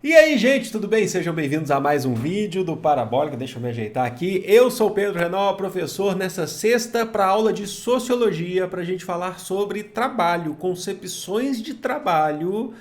E aí, gente, tudo bem? Sejam bem-vindos a mais um vídeo do Parabólica. Deixa eu me ajeitar aqui. Eu sou o Pedro Renal, professor nessa sexta para aula de Sociologia, para a gente falar sobre trabalho, concepções de trabalho.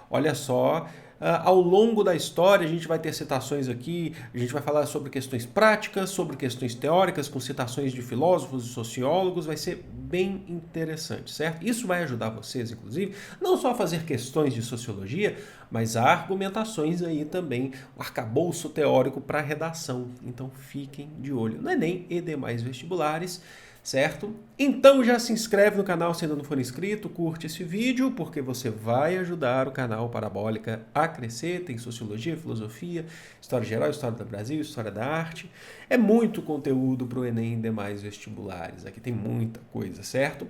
Olha só, ao longo da história a gente vai ter citações aqui, a gente vai falar sobre questões práticas, sobre questões teóricas, com citações de filósofos e sociólogos, vai ser bem interessante, certo? Isso vai ajudar vocês, inclusive, não só a fazer questões de sociologia, mas há argumentações aí também, um arcabouço teórico para redação. Então fiquem de olho no Enem e demais vestibulares, certo? Então já se inscreve no canal se ainda não for inscrito, curte esse vídeo, porque você vai ajudar o canal Parabólica a crescer. Tem sociologia, filosofia, história geral, história do Brasil, história da arte. É muito conteúdo para o Enem e demais vestibulares. Aqui tem muita coisa, certo?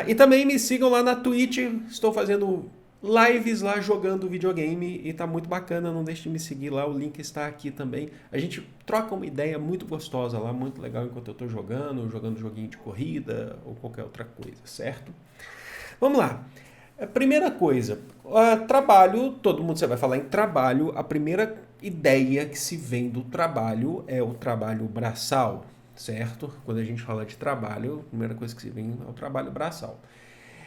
E também me sigam lá na Twitch, estou fazendo lives lá jogando videogame e tá muito bacana, não deixe de me seguir lá, o link está aqui também. A gente troca uma ideia muito gostosa lá, muito legal enquanto eu tô jogando joguinho de corrida ou qualquer outra coisa, certo? Vamos lá. A primeira coisa, trabalho, todo mundo você vai falar em trabalho, a primeira ideia que se vem do trabalho é o trabalho braçal, certo? Quando a gente fala de trabalho, a primeira coisa que se vem é o trabalho braçal.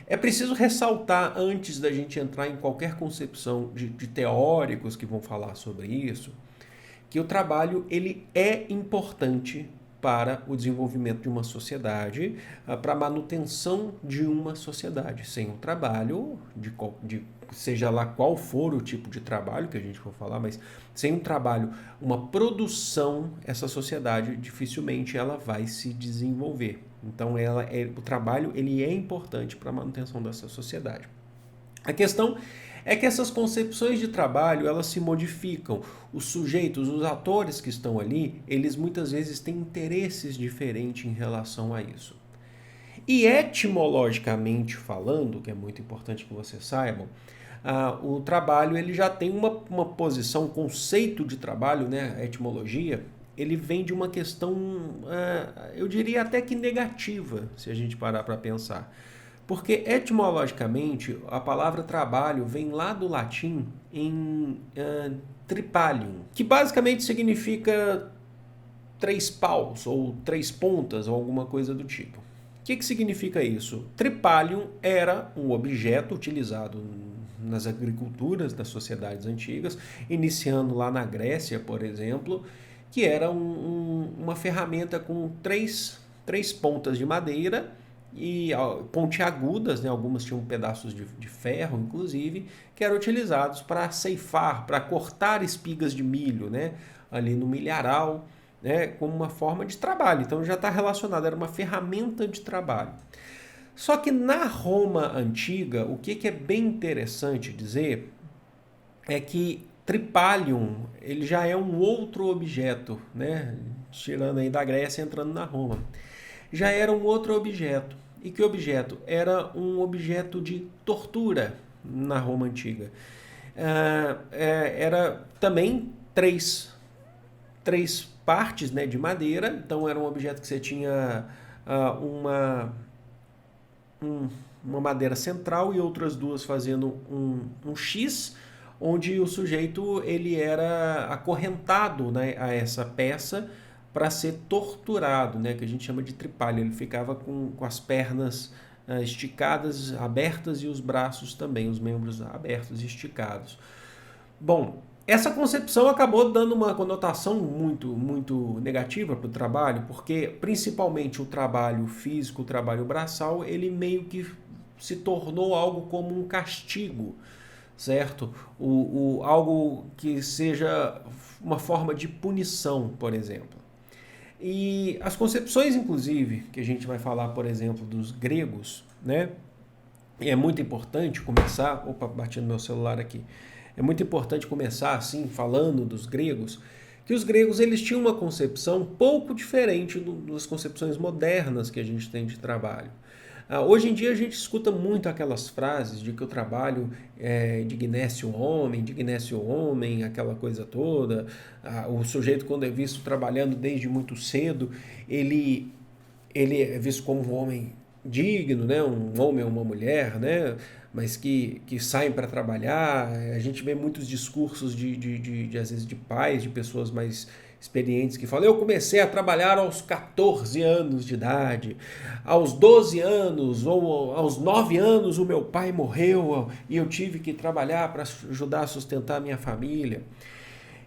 É preciso ressaltar, antes da gente entrar em qualquer concepção de teóricos que vão falar sobre isso, que o trabalho ele é importante para o desenvolvimento de uma sociedade, para a manutenção de uma sociedade. Sem o trabalho, seja lá qual for o tipo de trabalho que a gente for falar, mas sem um trabalho, uma produção, essa sociedade dificilmente ela vai se desenvolver. Então o trabalho ele é importante para a manutenção dessa sociedade. A questão é que essas concepções de trabalho elas se modificam. Os sujeitos, os atores que estão ali, eles muitas vezes têm interesses diferentes em relação a isso. E etimologicamente falando, que é muito importante que vocês saibam, o trabalho ele já tem uma posição, um conceito de trabalho, né, a etimologia, ele vem de uma questão, eu diria até que negativa, se a gente parar para pensar. Porque etimologicamente a palavra trabalho vem lá do latim em tripalium, que basicamente significa três paus ou três pontas ou alguma coisa do tipo. O que significa isso? Tripalium era um objeto utilizado nas agriculturas das sociedades antigas, iniciando lá na Grécia, por exemplo, que era uma ferramenta com três pontas de madeira e pontiagudas, né? Algumas tinham pedaços de ferro, inclusive, que eram utilizados para ceifar, para cortar espigas de milho, né? Ali no milharal, né? Como uma forma de trabalho. Então já está relacionado, era uma ferramenta de trabalho. Só que na Roma antiga, o que é bem interessante dizer é que tripalium ele já é um outro objeto, né? Tirando aí da Grécia, entrando na Roma. Já era um outro objeto. E que objeto? Era um objeto de tortura na Roma antiga. Era também três partes, né, de madeira, então era um objeto que você tinha uma madeira central e outras duas fazendo um X, onde o sujeito ele era acorrentado, né, a essa peça para ser torturado, né, que a gente chama de tripalho. Ele ficava com as pernas esticadas, abertas e os braços também, os membros abertos e esticados. Bom, essa concepção acabou dando uma conotação muito negativa para o trabalho, porque principalmente o trabalho físico, o trabalho braçal, ele meio que se tornou algo como um castigo, certo? Algo que seja uma forma de punição, por exemplo. E as concepções, inclusive, que a gente vai falar, por exemplo, dos gregos, né? E é muito importante começar. Opa, bati no meu celular aqui. É muito importante começar assim, falando dos gregos, que os gregos eles tinham uma concepção pouco diferente das concepções modernas que a gente tem de trabalho. Hoje em dia a gente escuta muito aquelas frases de que o trabalho dignece o homem, aquela coisa toda. O sujeito, quando é visto trabalhando desde muito cedo, ele é visto como um homem digno, né? Um homem ou uma mulher, né? mas que saem para trabalhar. A gente vê muitos discursos às vezes, de pais, de pessoas mais experientes que falam: eu comecei a trabalhar aos 14 anos de idade, aos 12 anos ou aos 9 anos o meu pai morreu e eu tive que trabalhar para ajudar a sustentar a minha família.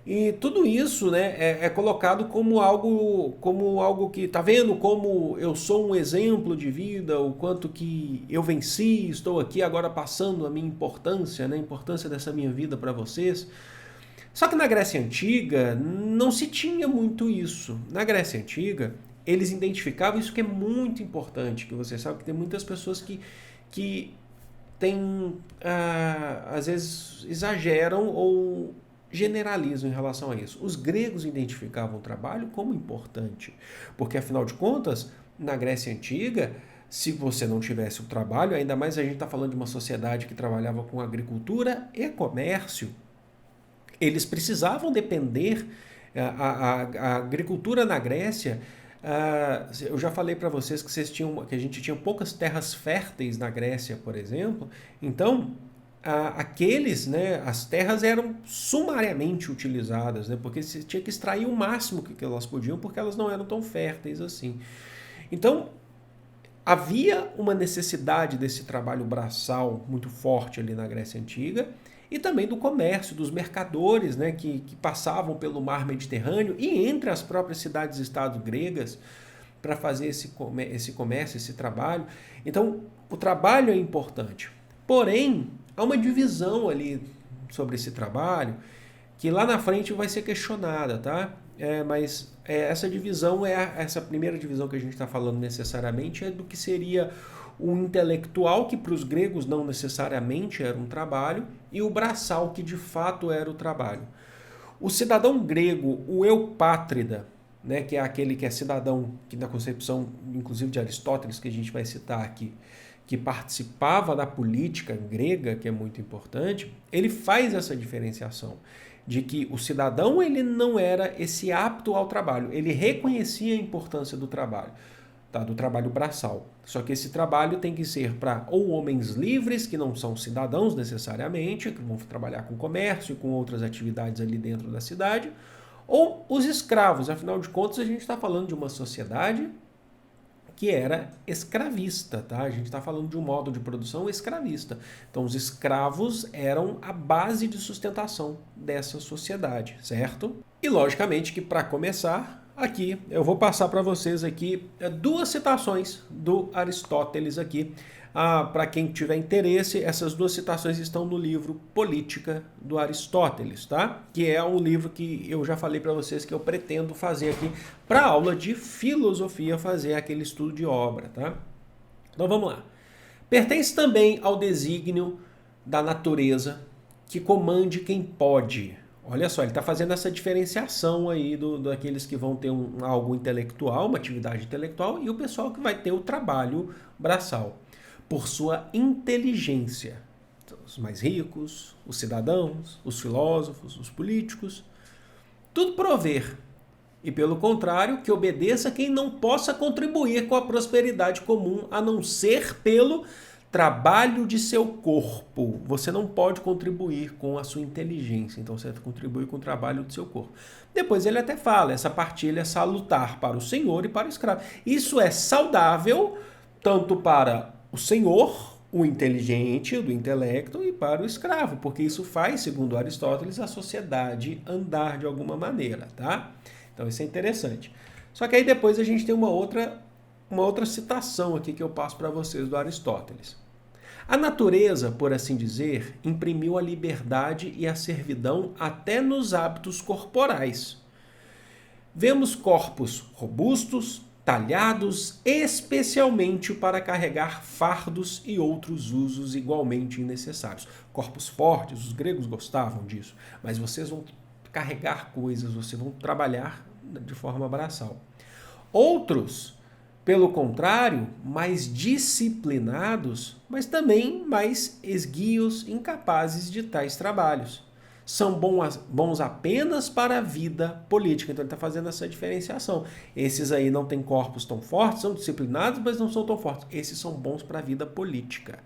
E tudo isso, né, é colocado como algo que, tá vendo como eu sou um exemplo de vida, o quanto que eu venci, estou aqui agora passando a minha importância, né, a importância dessa minha vida para vocês. Só que na Grécia Antiga não se tinha muito isso. Na Grécia Antiga, eles identificavam isso, que é muito importante, que você sabe que tem muitas pessoas que têm, às vezes, exageram ou generalizam em relação a isso. Os gregos identificavam o trabalho como importante, porque afinal de contas, na Grécia Antiga, se você não tivesse o trabalho, ainda mais a gente está falando de uma sociedade que trabalhava com agricultura e comércio, eles precisavam depender, a agricultura na Grécia, eu já falei para vocês que a gente tinha poucas terras férteis na Grécia, por exemplo, então as terras eram sumariamente utilizadas, né, porque você tinha que extrair o máximo que elas podiam, porque elas não eram tão férteis assim. Então, havia uma necessidade desse trabalho braçal muito forte ali na Grécia Antiga, e também do comércio, dos mercadores, né, que passavam pelo mar Mediterrâneo e entre as próprias cidades-estado gregas para fazer esse comércio, esse trabalho. Então, o trabalho é importante. Porém, há uma divisão ali sobre esse trabalho que lá na frente vai ser questionada, tá? Mas essa divisão, essa primeira divisão que a gente está falando necessariamente, é do que seria o intelectual, que para os gregos não necessariamente era um trabalho, e o braçal, que de fato era o trabalho. O cidadão grego, o eupátrida, né, que é aquele que é cidadão, que na concepção, inclusive de Aristóteles, que a gente vai citar aqui, que participava da política grega, que é muito importante, ele faz essa diferenciação de que o cidadão, ele não era esse apto ao trabalho, ele reconhecia a importância do trabalho. Tá, do trabalho braçal. Só que esse trabalho tem que ser para ou homens livres, que não são cidadãos necessariamente, que vão trabalhar com comércio e com outras atividades ali dentro da cidade, ou os escravos. Afinal de contas, a gente está falando de uma sociedade que era escravista, tá? A gente está falando de um modo de produção escravista. Então, os escravos eram a base de sustentação dessa sociedade, certo? E, logicamente, que para começar, aqui eu vou passar para vocês aqui duas citações do Aristóteles aqui. Para quem tiver interesse, essas duas citações estão no livro Política do Aristóteles, tá? Que é um livro que eu já falei para vocês que eu pretendo fazer aqui para aula de filosofia, fazer aquele estudo de obra, tá? Então vamos lá. Pertence também ao desígnio da natureza que comande quem pode. Olha só, ele está fazendo essa diferenciação aí daqueles que vão ter algo intelectual, uma atividade intelectual, e o pessoal que vai ter o trabalho braçal, por sua inteligência. Então, os mais ricos, os cidadãos, os filósofos, os políticos, tudo prover. E pelo contrário, que obedeça quem não possa contribuir com a prosperidade comum, a não ser pelo trabalho de seu corpo. Você não pode contribuir com a sua inteligência, então você contribui com o trabalho do seu corpo. Depois ele até fala, essa partilha é salutar para o senhor e para o escravo. Isso é saudável tanto para o senhor, o inteligente, do intelecto, e para o escravo, porque isso faz, segundo Aristóteles, a sociedade andar de alguma maneira, tá? Então isso é interessante. Só que aí depois a gente tem uma outra citação aqui que eu passo para vocês do Aristóteles. A natureza, por assim dizer, imprimiu a liberdade e a servidão até nos hábitos corporais. Vemos corpos robustos, talhados especialmente para carregar fardos e outros usos igualmente necessários. Corpos fortes, os gregos gostavam disso, mas vocês vão carregar coisas, vocês vão trabalhar de forma braçal. Outros, pelo contrário, mais disciplinados, mas também mais esguios, incapazes de tais trabalhos. São bons apenas para a vida política. Então ele está fazendo essa diferenciação. Esses aí não têm corpos tão fortes, são disciplinados, mas não são tão fortes. Esses são bons para a vida política.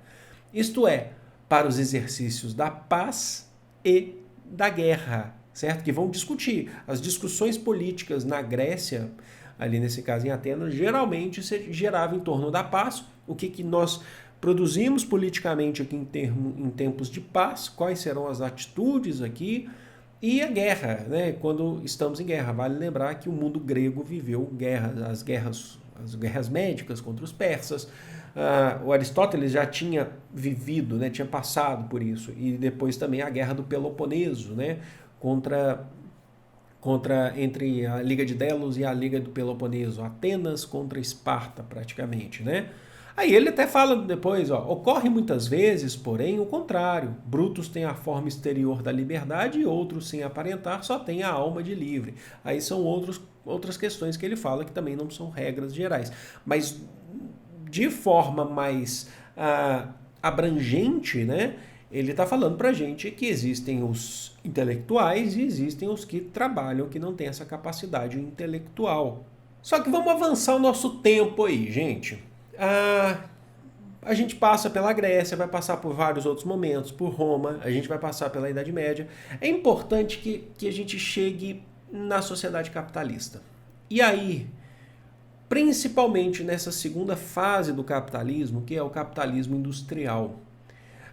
Isto é, para os exercícios da paz e da guerra, certo? Que vão discutir. As discussões políticas na Grécia, ali nesse caso em Atenas, geralmente se gerava em torno da paz, o que nós produzimos politicamente aqui em tempos de paz, quais serão as atitudes aqui, e a guerra, né? Quando estamos em guerra. Vale lembrar que o mundo grego viveu as guerras médicas contra os persas. O Aristóteles já tinha vivido, né? Tinha passado por isso. E depois também a guerra do Peloponeso, né? Entre a Liga de Delos e a Liga do Peloponeso. Atenas contra Esparta, praticamente, né? Aí ele até fala depois, ocorre muitas vezes, porém, o contrário. Brutos têm a forma exterior da liberdade e outros, sem aparentar, só têm a alma de livre. Aí são outras questões que ele fala que também não são regras gerais. Mas de forma mais abrangente, né, ele está falando para a gente que existem os intelectuais e existem os que trabalham, que não têm essa capacidade intelectual. Só que vamos avançar o nosso tempo aí, gente. A gente passa pela Grécia, vai passar por vários outros momentos, por Roma, a gente vai passar pela Idade Média. É importante que a gente chegue na sociedade capitalista. E aí, principalmente nessa segunda fase do capitalismo, que é o capitalismo industrial.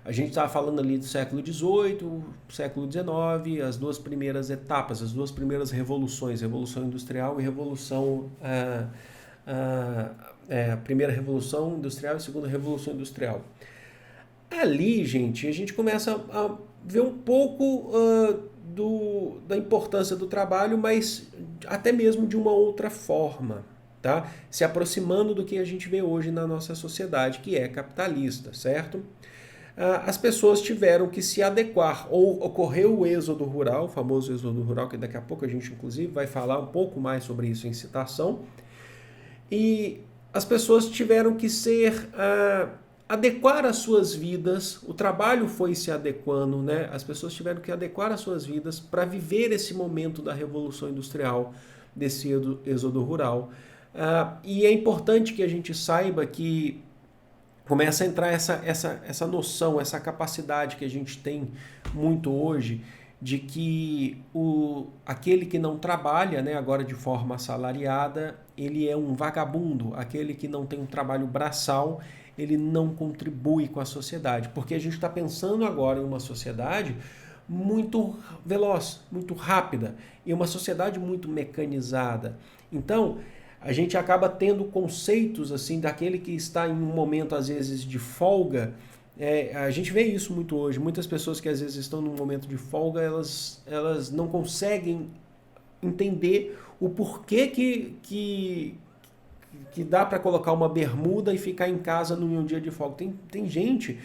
A gente estava falando ali do século XVIII, século XIX, as duas primeiras etapas, as duas primeiras revoluções, Revolução Industrial e Revolução... a primeira Revolução Industrial e a segunda Revolução Industrial. Ali, gente, a gente começa a ver um pouco da importância do trabalho, mas até mesmo de uma outra forma, tá? Se aproximando do que a gente vê hoje na nossa sociedade, que é capitalista, certo? As pessoas tiveram que se adequar, ou ocorreu o êxodo rural, o famoso êxodo rural, que daqui a pouco a gente, inclusive, vai falar um pouco mais sobre isso em citação, e as pessoas tiveram que adequar as suas vidas, o trabalho foi se adequando, né? As pessoas tiveram que adequar as suas vidas para viver esse momento da Revolução Industrial, desse êxodo rural. E é importante que a gente saiba que começa a entrar essa noção, essa capacidade que a gente tem muito hoje, de que aquele que não trabalha, né, agora de forma assalariada, ele é um vagabundo. Aquele que não tem um trabalho braçal, ele não contribui com a sociedade. Porque a gente está pensando agora em uma sociedade muito veloz, muito rápida, e uma sociedade muito mecanizada. Então, a gente acaba tendo conceitos assim daquele que está em um momento, às vezes, de folga. A gente vê isso muito hoje. Muitas pessoas que às vezes estão num momento de folga, elas não conseguem entender o porquê que dá para colocar uma bermuda e ficar em casa num dia de folga. Tem gente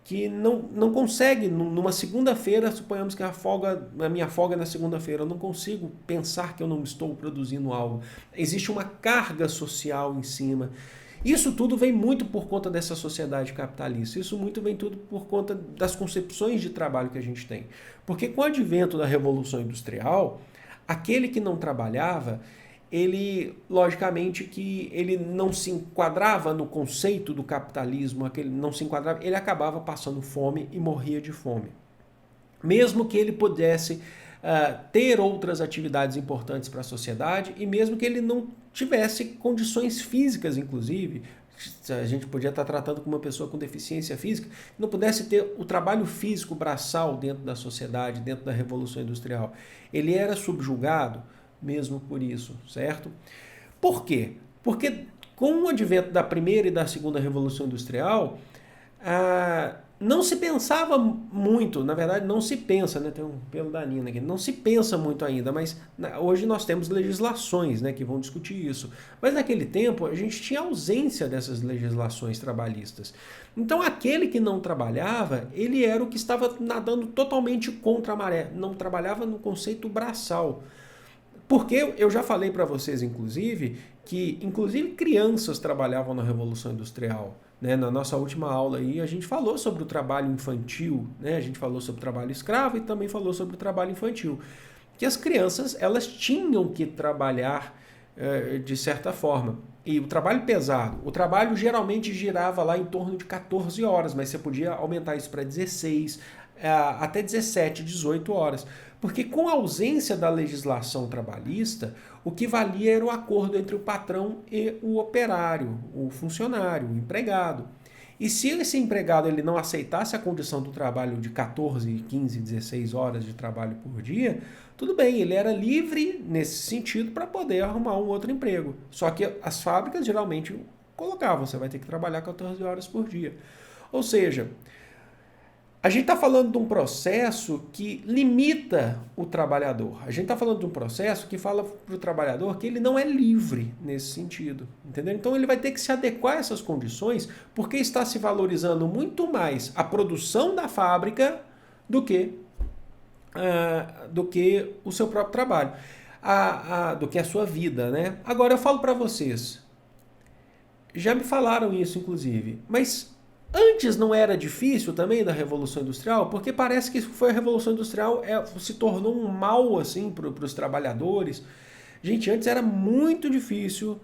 que não consegue, numa segunda-feira, suponhamos que a minha folga é na segunda-feira, eu não consigo pensar que eu não estou produzindo algo. Existe uma carga social em cima. Isso tudo vem muito por conta dessa sociedade capitalista. Isso muito vem tudo por conta das concepções de trabalho que a gente tem. Porque com o advento da Revolução Industrial, aquele que não trabalhava, ele, logicamente, que ele não se enquadrava no conceito do capitalismo, ele acabava passando fome e morria de fome. Mesmo que ele pudesse ter outras atividades importantes para a sociedade e mesmo que ele não tivesse condições físicas, inclusive, a gente podia estar tratando com uma pessoa com deficiência física, não pudesse ter o trabalho físico braçal dentro da sociedade, dentro da Revolução Industrial. Ele era subjugado mesmo por isso, certo? Por quê? Porque com o advento da primeira e da segunda Revolução Industrial, não se pensava muito, na verdade não se pensa, né? Tem um pelo da Nina aqui, não se pensa muito ainda, mas hoje nós temos legislações, né, que vão discutir isso. Mas naquele tempo a gente tinha ausência dessas legislações trabalhistas. Então aquele que não trabalhava, ele era o que estava nadando totalmente contra a maré, não trabalhava no conceito braçal. Porque eu já falei para vocês, inclusive, que crianças trabalhavam na Revolução Industrial. Né? Na nossa última aula aí, a gente falou sobre o trabalho infantil, né? A gente falou sobre o trabalho escravo e também falou sobre o trabalho infantil. Que as crianças, elas tinham que trabalhar de certa forma. E o trabalho pesado, o trabalho geralmente girava lá em torno de 14 horas, mas você podia aumentar isso para 16, até 17, 18 horas. Porque com a ausência da legislação trabalhista, o que valia era o acordo entre o patrão e o operário, o funcionário, o empregado. E se esse empregado ele não aceitasse a condição do trabalho de 14, 15, 16 horas de trabalho por dia, tudo bem, ele era livre nesse sentido para poder arrumar um outro emprego. Só que as fábricas geralmente colocavam, você vai ter que trabalhar 14 horas por dia. Ou seja, a gente está falando de um processo que limita o trabalhador. A gente está falando de um processo que fala para o trabalhador que ele não é livre nesse sentido. Entendeu? Então ele vai ter que se adequar a essas condições porque está se valorizando muito mais a produção da fábrica do que o seu próprio trabalho, do que a sua vida, né? Agora eu falo para vocês, já me falaram isso inclusive, mas antes não era difícil também da Revolução Industrial? Porque parece que foi a Revolução Industrial se tornou um mal assim para os trabalhadores. Gente, antes era muito difícil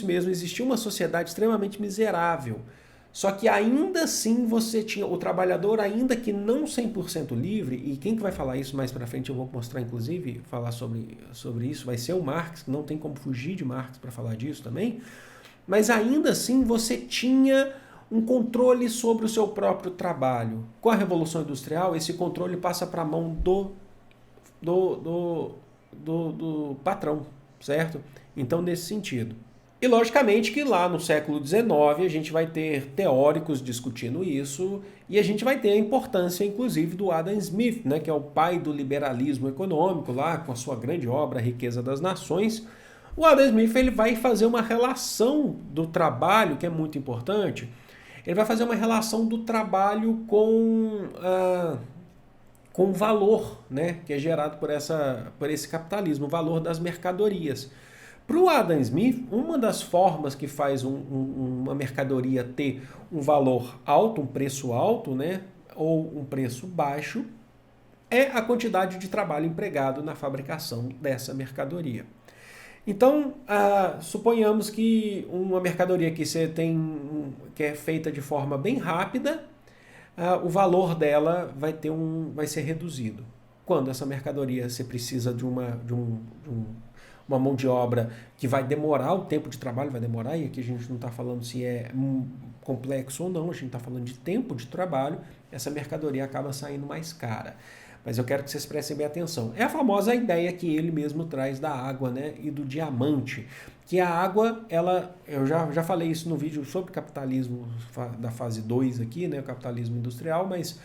mesmo, existia uma sociedade extremamente miserável. Só que ainda assim você tinha o trabalhador, ainda que não 100% livre, e quem que vai falar isso mais para frente, eu vou mostrar inclusive, falar sobre isso, vai ser o Marx, que não tem como fugir de Marx para falar disso também, mas ainda assim você tinha um controle sobre o seu próprio trabalho. Com a Revolução Industrial, esse controle passa para a mão do patrão, certo? Então, nesse sentido. E, logicamente, que lá no século XIX a gente vai ter teóricos discutindo isso e a gente vai ter a importância, inclusive, do Adam Smith, né, que é o pai do liberalismo econômico, lá com a sua grande obra, A Riqueza das Nações. O Adam Smith ele vai fazer uma relação do trabalho, que é muito importante. Ele vai fazer uma relação do trabalho com o valor, né, que é gerado por esse capitalismo, o valor das mercadorias. Para o Adam Smith, uma das formas que faz uma mercadoria ter um valor alto, um preço alto, né, ou um preço baixo, é a quantidade de trabalho empregado na fabricação dessa mercadoria. Então, suponhamos que uma mercadoria que que é feita de forma bem rápida, o valor dela vai ser reduzido. Quando essa mercadoria você precisa de uma mão de obra que vai demorar, o tempo de trabalho vai demorar, e aqui a gente não está falando se é complexo ou não, a gente está falando de tempo de trabalho, essa mercadoria acaba saindo mais cara. Mas eu quero que vocês prestem bem atenção. É a famosa ideia que ele mesmo traz da água, né, e do diamante. Que a água, eu já falei isso no vídeo sobre capitalismo da fase 2 aqui, né, o capitalismo industrial, mas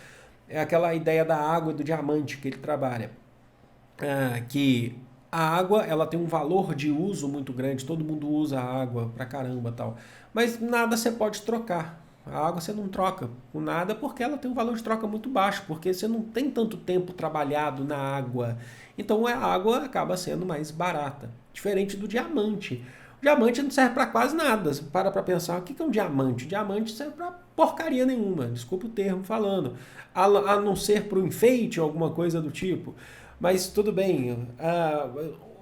é aquela ideia da água e do diamante que ele trabalha. Que a água ela tem um valor de uso muito grande, todo mundo usa a água pra caramba e tal. Mas nada você pode trocar. A água você não troca com nada porque ela tem um valor de troca muito baixo, porque você não tem tanto tempo trabalhado na água. Então a água acaba sendo mais barata, diferente do diamante. O diamante não serve para quase nada. Você para pensar, o que é um diamante? O diamante serve para porcaria nenhuma, desculpa o termo falando, a não ser para o enfeite ou alguma coisa do tipo. Mas tudo bem,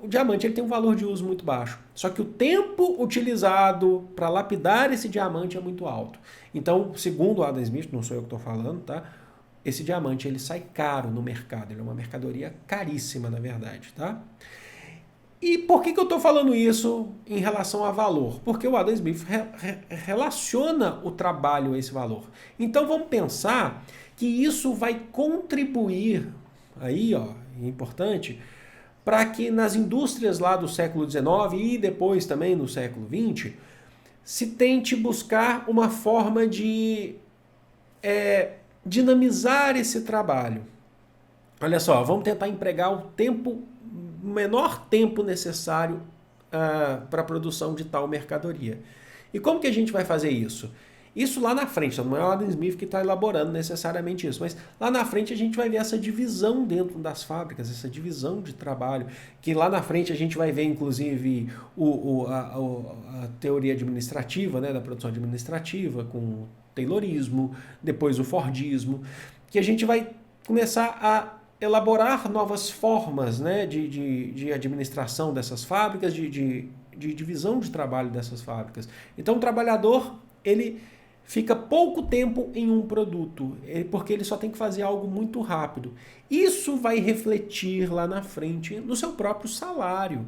o diamante ele tem um valor de uso muito baixo. Só que o tempo utilizado para lapidar esse diamante é muito alto. Então, segundo o Adam Smith, não sou eu que estou falando, tá? Esse diamante ele sai caro no mercado. Ele é uma mercadoria caríssima, na verdade, tá? E por que eu estou falando isso em relação a valor? Porque o Adam Smith relaciona o trabalho a esse valor. Então, vamos pensar que isso vai contribuir, aí, ó, é importante, para que nas indústrias lá do século XIX e depois também no século XX, se tente buscar uma forma de dinamizar esse trabalho. Olha só, vamos tentar empregar o menor tempo necessário para a produção de tal mercadoria. E como que a gente vai fazer isso? Isso lá na frente, não é o Adam Smith que está elaborando necessariamente isso, mas lá na frente a gente vai ver essa divisão dentro das fábricas, essa divisão de trabalho, que lá na frente a gente vai ver inclusive a teoria administrativa, né, da produção administrativa, com o Taylorismo, depois o Fordismo, que a gente vai começar a elaborar novas formas, né, de administração dessas fábricas, de divisão de trabalho dessas fábricas. Então o trabalhador, ele fica pouco tempo em um produto, porque ele só tem que fazer algo muito rápido. Isso vai refletir lá na frente no seu próprio salário.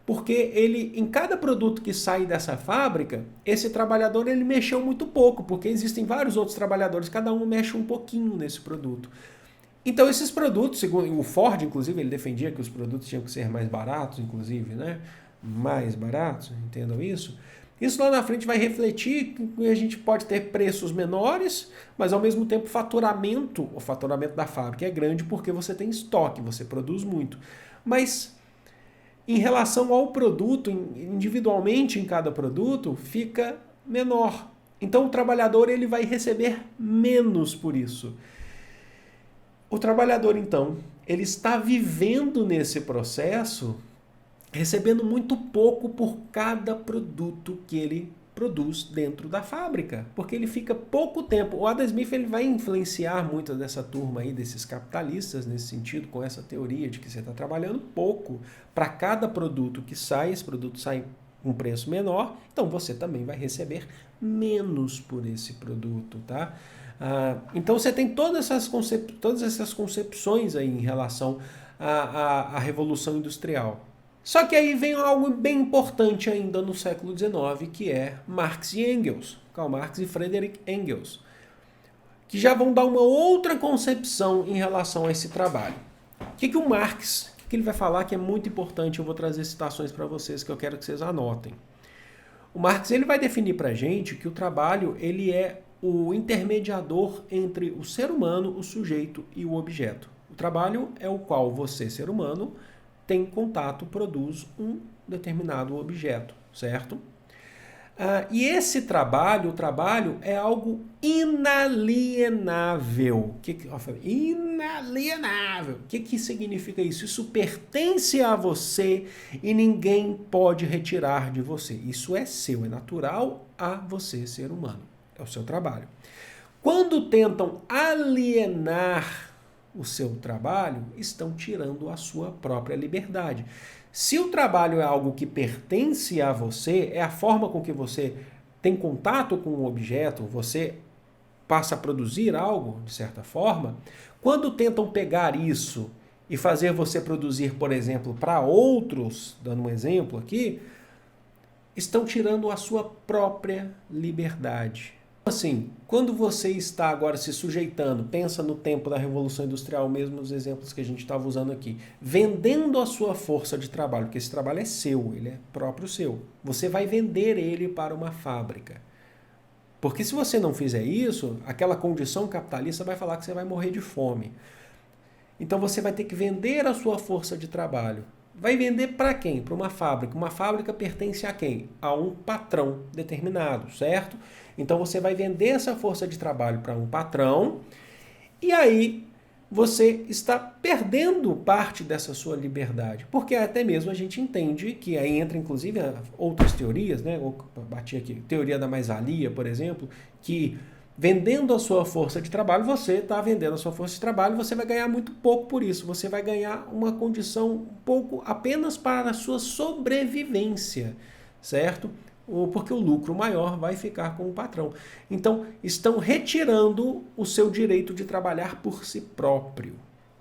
Porque ele, em cada produto que sai dessa fábrica, esse trabalhador ele mexeu muito pouco, porque existem vários outros trabalhadores, cada um mexe um pouquinho nesse produto. Então esses produtos, segundo o Ford, inclusive, ele defendia que os produtos tinham que ser mais baratos, inclusive, né? Mais baratos, entendam isso? Isso lá na frente vai refletir que a gente pode ter preços menores, mas ao mesmo tempo o faturamento da fábrica é grande porque você tem estoque, você produz muito. Mas em relação ao produto, individualmente em cada produto, fica menor. Então o trabalhador ele vai receber menos por isso. O trabalhador, então, ele está vivendo nesse processo, recebendo muito pouco por cada produto que ele produz dentro da fábrica, porque ele fica pouco tempo. O Adam Smith ele vai influenciar muito dessa turma aí, desses capitalistas, nesse sentido, com essa teoria de que você está trabalhando pouco para cada produto que sai, esse produto sai com um preço menor, então você também vai receber menos por esse produto, tá? Então você tem todas essas concepções aí em relação à Revolução Industrial. Só que aí vem algo bem importante ainda no século XIX, que é Marx e Engels, Karl Marx e Friedrich Engels, que já vão dar uma outra concepção em relação a esse trabalho. O que o Marx, o que ele vai falar que é muito importante, eu vou trazer citações para vocês que eu quero que vocês anotem. O Marx ele vai definir para a gente que o trabalho ele é o intermediador entre o ser humano, o sujeito e o objeto. O trabalho é o qual você, ser humano, tem contato, produz um determinado objeto, certo? E esse trabalho, o trabalho é algo inalienável. Inalienável. O que significa isso? Isso pertence a você e ninguém pode retirar de você. Isso é seu, é natural a você, ser humano. É o seu trabalho. Quando tentam alienar o seu trabalho, estão tirando a sua própria liberdade. Se o trabalho é algo que pertence a você, é a forma com que você tem contato com o objeto, você passa a produzir algo, de certa forma, quando tentam pegar isso e fazer você produzir, por exemplo, para outros, dando um exemplo aqui, estão tirando a sua própria liberdade. Assim, quando você está agora se sujeitando, pensa no tempo da Revolução Industrial, mesmo os exemplos que a gente estava usando aqui, vendendo a sua força de trabalho, porque esse trabalho é seu, ele é próprio seu. Você vai vender ele para uma fábrica. Porque se você não fizer isso, aquela condição capitalista vai falar que você vai morrer de fome. Então você vai ter que vender a sua força de trabalho. Vai vender para quem? Para uma fábrica. Uma fábrica pertence a quem? A um patrão determinado, certo? Então você vai vender essa força de trabalho para um patrão e aí você está perdendo parte dessa sua liberdade. Porque até mesmo a gente entende que aí entra inclusive outras teorias, né? Eu bati aqui, teoria da mais-valia, por exemplo, que vendendo a sua força de trabalho, você está vendendo a sua força de trabalho, você vai ganhar muito pouco por isso. Você vai ganhar uma condição um pouco apenas para a sua sobrevivência, certo? Porque o lucro maior vai ficar com o patrão. Então, estão retirando o seu direito de trabalhar por si próprio.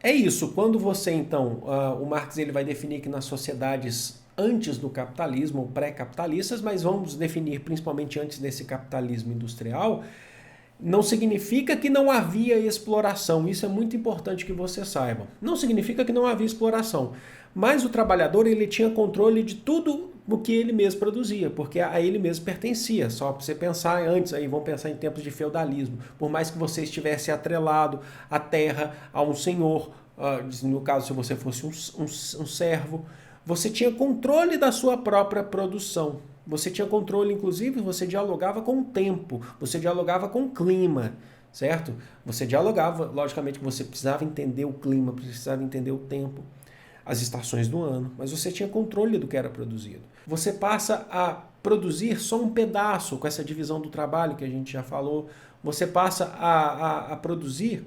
É isso. Quando você, então, o Marx ele vai definir que nas sociedades antes do capitalismo, pré-capitalistas, mas vamos definir principalmente antes desse capitalismo industrial, não significa que não havia exploração. Isso é muito importante que você saiba. Não significa que não havia exploração. Mas o trabalhador ele tinha controle de tudo o que ele mesmo produzia, porque a ele mesmo pertencia. Só para você pensar antes, aí vamos pensar em tempos de feudalismo. Por mais que você estivesse atrelado à terra, a um senhor, no caso se você fosse um servo, você tinha controle da sua própria produção. Você tinha controle, inclusive, você dialogava com o tempo, você dialogava com o clima, certo? Você dialogava, logicamente você precisava entender o clima, precisava entender o tempo, as estações do ano, mas você tinha controle do que era produzido. Você passa a produzir só um pedaço com essa divisão do trabalho que a gente já falou, você passa a produzir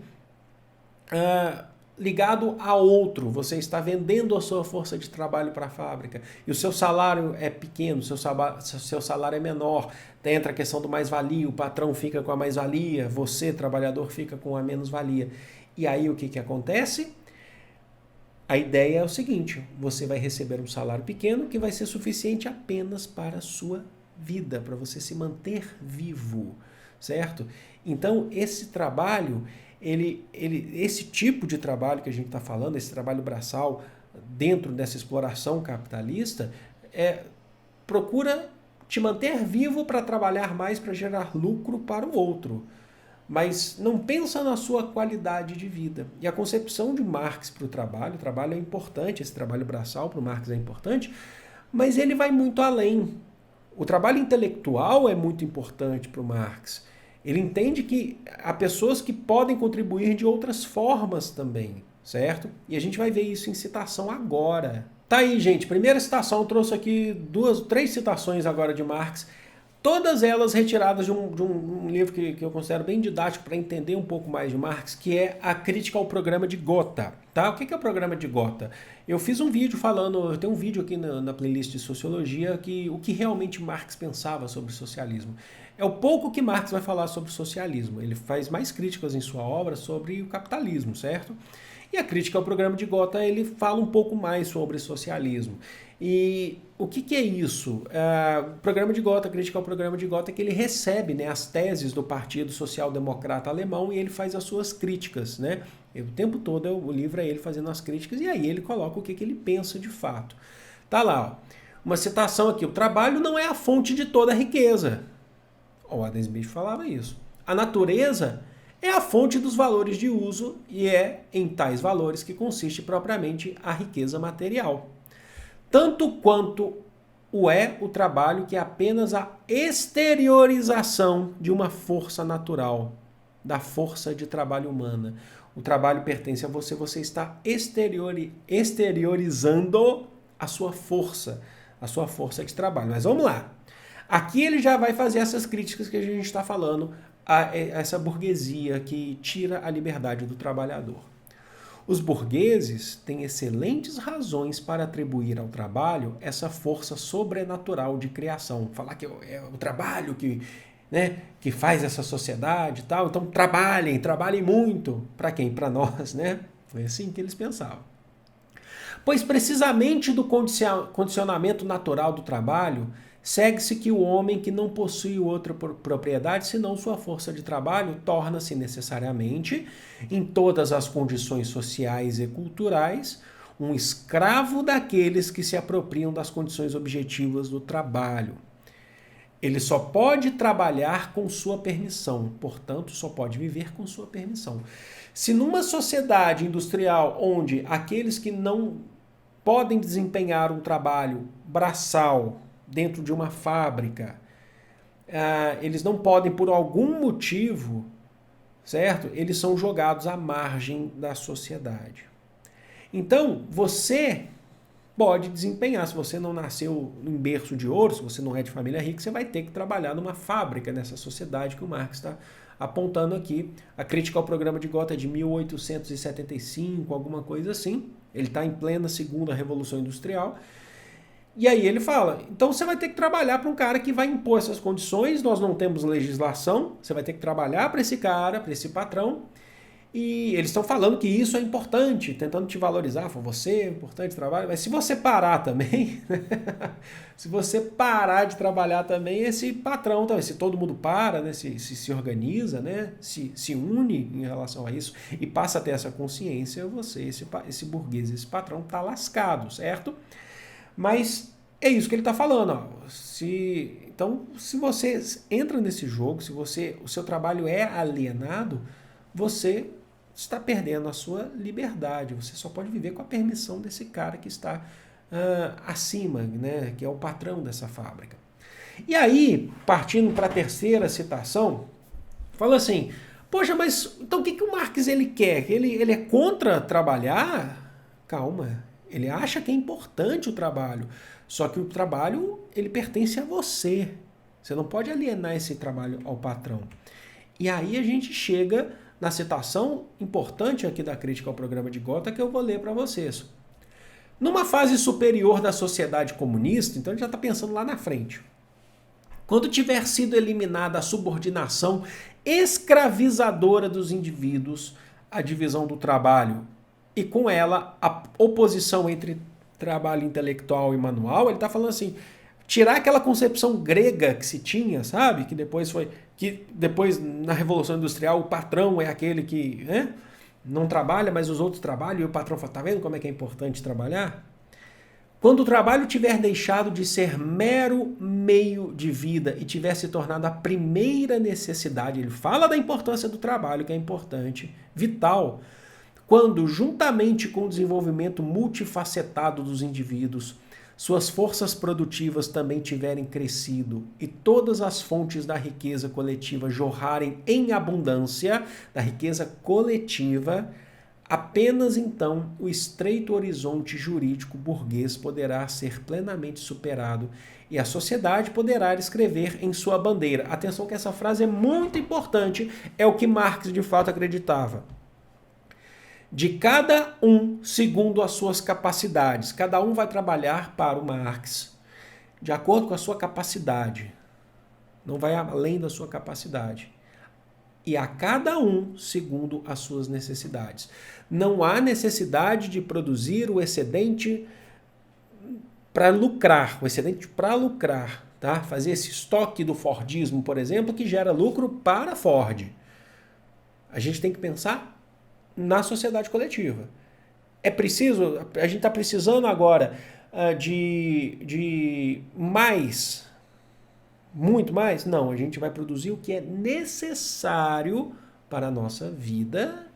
ligado a outro, você está vendendo a sua força de trabalho para a fábrica e o seu salário é pequeno, seu salário é menor, entra a questão do mais-valia, o patrão fica com a mais-valia, você, trabalhador, fica com a menos-valia. E aí o que acontece? A ideia é o seguinte, você vai receber um salário pequeno que vai ser suficiente apenas para a sua vida, para você se manter vivo, certo? Então, esse trabalho, esse tipo de trabalho que a gente está falando, esse trabalho braçal, dentro dessa exploração capitalista, procura te manter vivo para trabalhar mais, para gerar lucro para o outro. Mas não pensa na sua qualidade de vida. E a concepção de Marx para o trabalho é importante, esse trabalho braçal para o Marx é importante, mas ele vai muito além. O trabalho intelectual é muito importante para o Marx. Ele entende que há pessoas que podem contribuir de outras formas também, certo? E a gente vai ver isso em citação agora. Tá aí, gente. Primeira citação, eu trouxe aqui três citações agora de Marx, todas elas retiradas de um livro que eu considero bem didático para entender um pouco mais de Marx, que é A Crítica ao Programa de Gotha. Tá? O que é o Programa de Gotha? Eu fiz um vídeo falando, eu tenho um vídeo aqui na playlist de Sociologia, o que realmente Marx pensava sobre socialismo. É o pouco que Marx vai falar sobre socialismo. Ele faz mais críticas em sua obra sobre o capitalismo, certo? E a Crítica ao Programa de Gotha, ele fala um pouco mais sobre socialismo. E o que é isso? O Programa de Gotha, a Crítica ao Programa de Gotha, é que ele recebe, né, as teses do Partido Social Democrata Alemão e ele faz as suas críticas, né? O tempo todo o livro é ele fazendo as críticas e aí ele coloca o que ele pensa de fato. Tá lá, ó, uma citação aqui: o trabalho não é a fonte de toda a riqueza. O Adam Smith falava isso. A natureza é a fonte dos valores de uso e é em tais valores que consiste propriamente a riqueza material. Tanto quanto o trabalho, que é apenas a exteriorização de uma força natural, da força de trabalho humana. O trabalho pertence a você, você está exteriorizando a sua força de trabalho. Mas vamos lá. Aqui ele já vai fazer essas críticas que a gente está falando a essa burguesia que tira a liberdade do trabalhador. Os burgueses têm excelentes razões para atribuir ao trabalho essa força sobrenatural de criação. Falar que é o trabalho que faz essa sociedade e tal. Então trabalhem muito. Para quem? Para nós, né? Foi assim que eles pensavam. Pois precisamente do condicionamento natural do trabalho, segue-se que o homem que não possui outra propriedade senão sua força de trabalho torna-se necessariamente, em todas as condições sociais e culturais, um escravo daqueles que se apropriam das condições objetivas do trabalho. Ele só pode trabalhar com sua permissão, portanto, só pode viver com sua permissão. Se numa sociedade industrial onde aqueles que não podem desempenhar um trabalho braçal dentro de uma fábrica, eles não podem por algum motivo, certo? Eles são jogados à margem da sociedade. Então, você pode desempenhar. Se você não nasceu em berço de ouro, se você não é de família rica, você vai ter que trabalhar numa fábrica nessa sociedade que o Marx está apontando aqui. A Crítica ao Programa de Gotha é de 1875, alguma coisa assim. Ele está em plena segunda Revolução Industrial. E aí ele fala, então você vai ter que trabalhar para um cara que vai impor essas condições, nós não temos legislação, você vai ter que trabalhar para esse cara, para esse patrão, e eles estão falando que isso é importante, tentando te valorizar, você é importante trabalho, mas se você parar também, se você parar de trabalhar também, esse patrão também, se todo mundo para, né, se organiza, né, se une em relação a isso e passa a ter essa consciência, você, esse burguês, esse patrão está lascado, certo? Mas é isso que ele está falando. Ó. Então, se você entra nesse jogo, se o seu trabalho é alienado, você está perdendo a sua liberdade. Você só pode viver com a permissão desse cara que está acima, né, que é o patrão dessa fábrica. E aí, partindo para a terceira citação, fala assim, poxa, mas então o que o Marx ele quer? Ele é contra trabalhar? Calma. Ele acha que é importante o trabalho, só que o trabalho ele pertence a você. Você não pode alienar esse trabalho ao patrão. E aí a gente chega na citação importante aqui da crítica ao programa de Gotha que eu vou ler para vocês. Numa fase superior da sociedade comunista, então ele já está pensando lá na frente, quando tiver sido eliminada a subordinação escravizadora dos indivíduos, a divisão do trabalho e com ela a oposição entre trabalho intelectual e manual, ele está falando assim, tirar aquela concepção grega que se tinha, sabe? Que depois na Revolução Industrial o patrão é aquele que não trabalha, mas os outros trabalham e o patrão fala, tá vendo como é que é importante trabalhar? Quando o trabalho tiver deixado de ser mero meio de vida e tiver se tornado a primeira necessidade, ele fala da importância do trabalho, que é importante, vital, quando, juntamente com o desenvolvimento multifacetado dos indivíduos, suas forças produtivas também tiverem crescido e todas as fontes da riqueza coletiva jorrarem em abundância, da riqueza coletiva, apenas então o estreito horizonte jurídico burguês poderá ser plenamente superado e a sociedade poderá escrever em sua bandeira. Atenção que essa frase é muito importante, é o que Marx de fato acreditava. De cada um segundo as suas capacidades. Cada um vai trabalhar para o Marx de acordo com a sua capacidade. Não vai além da sua capacidade. E a cada um segundo as suas necessidades. Não há necessidade de produzir o excedente para lucrar. O excedente para lucrar. Tá? Fazer esse estoque do Fordismo, por exemplo, que gera lucro para a Ford. A gente tem que pensar na sociedade coletiva. É preciso, a gente está precisando agora de mais, muito mais? Não, a gente vai produzir o que é necessário para a nossa vida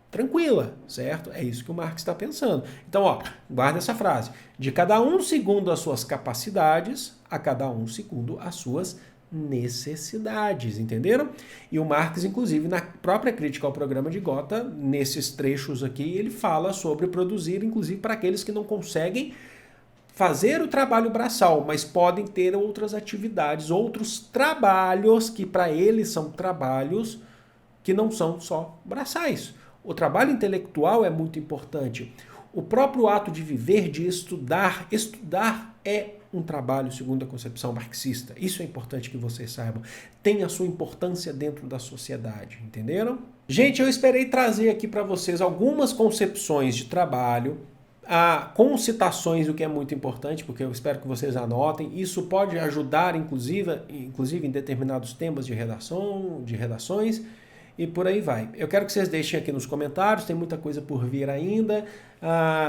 tranquila, certo? É isso que o Marx está pensando. Então, guarda essa frase. De cada um segundo as suas capacidades, a cada um segundo as suas necessidades, entenderam? E o Marx, inclusive, na própria crítica ao programa de Gotha, nesses trechos aqui, ele fala sobre produzir, inclusive, para aqueles que não conseguem fazer o trabalho braçal, mas podem ter outras atividades, outros trabalhos que para eles são trabalhos que não são só braçais. O trabalho intelectual é muito importante. O próprio ato de viver, de estudar é um trabalho segundo a concepção marxista. Isso é importante que vocês saibam. Tem a sua importância dentro da sociedade, entenderam? Gente, eu esperei trazer aqui para vocês algumas concepções de trabalho, com citações, o que é muito importante, porque eu espero que vocês anotem. Isso pode ajudar, inclusive em determinados temas de redações, e por aí vai. Eu quero que vocês deixem aqui nos comentários, tem muita coisa por vir ainda,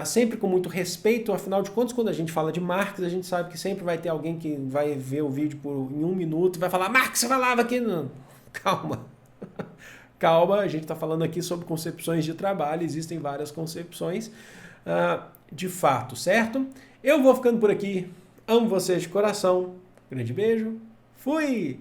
sempre com muito respeito, afinal de contas, quando a gente fala de Marx, a gente sabe que sempre vai ter alguém que vai ver o vídeo em 1 minuto e vai falar, Marx, você falava aqui... Não. Calma. Calma, a gente está falando aqui sobre concepções de trabalho, existem várias concepções de fato, certo? Eu vou ficando por aqui, amo vocês de coração, grande beijo, fui!